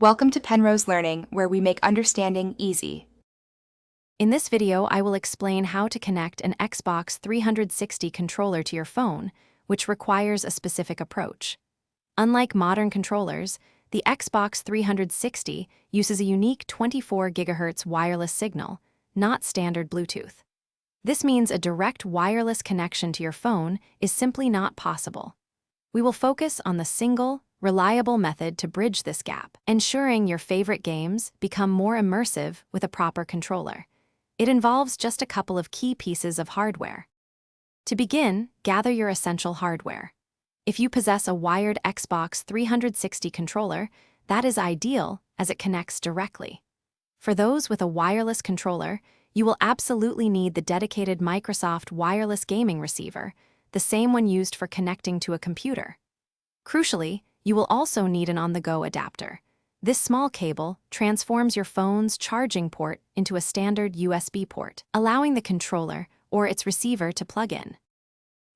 Welcome to Penrose Learning, where we make understanding easy. In this video, I will explain how to connect an Xbox 360 controller to your phone, which requires a specific approach. Unlike modern controllers, the Xbox 360 uses a unique 24 GHz wireless signal, not standard Bluetooth. This means a direct wireless connection to your phone is simply not possible. We will focus on the single, reliable method to bridge this gap, ensuring your favorite games become more immersive with a proper controller. It involves just a couple of key pieces of hardware. To begin, gather your essential hardware. If you possess a wired Xbox 360 controller, that is ideal as it connects directly. For those with a wireless controller, you will absolutely need the dedicated Microsoft wireless gaming receiver, the same one used for connecting to a computer. Crucially, you will also need an on-the-go adapter. This small cable transforms your phone's charging port into a standard USB port, allowing the controller or its receiver to plug in.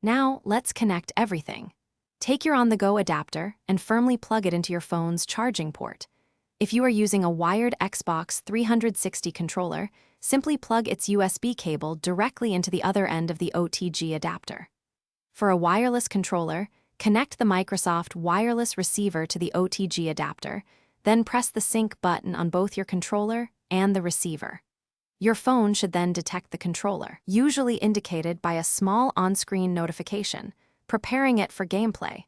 Now, let's connect everything. Take your on-the-go adapter and firmly plug it into your phone's charging port. If you are using a wired Xbox 360 controller, simply plug its USB cable directly into the other end of the OTG adapter. For a wireless controller, connect the Microsoft wireless receiver to the OTG adapter, then press the sync button on both your controller and the receiver. Your phone should then detect the controller, usually indicated by a small on-screen notification, preparing it for gameplay.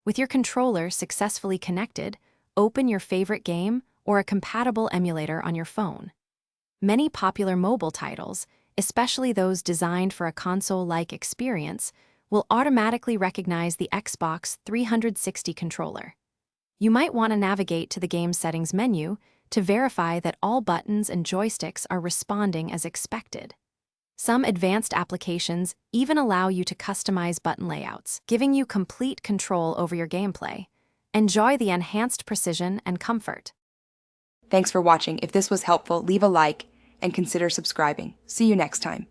With your controller successfully connected, open your favorite game or a compatible emulator on your phone. Many popular mobile titles, especially those designed for a console-like experience, will automatically recognize the Xbox 360 controller. You might want to navigate to the Game Settings menu to verify that all buttons and joysticks are responding as expected. Some advanced applications even allow you to customize button layouts, giving you complete control over your gameplay. Enjoy the enhanced precision and comfort. Thanks for watching. If this was helpful, leave a like and consider subscribing. See you next time.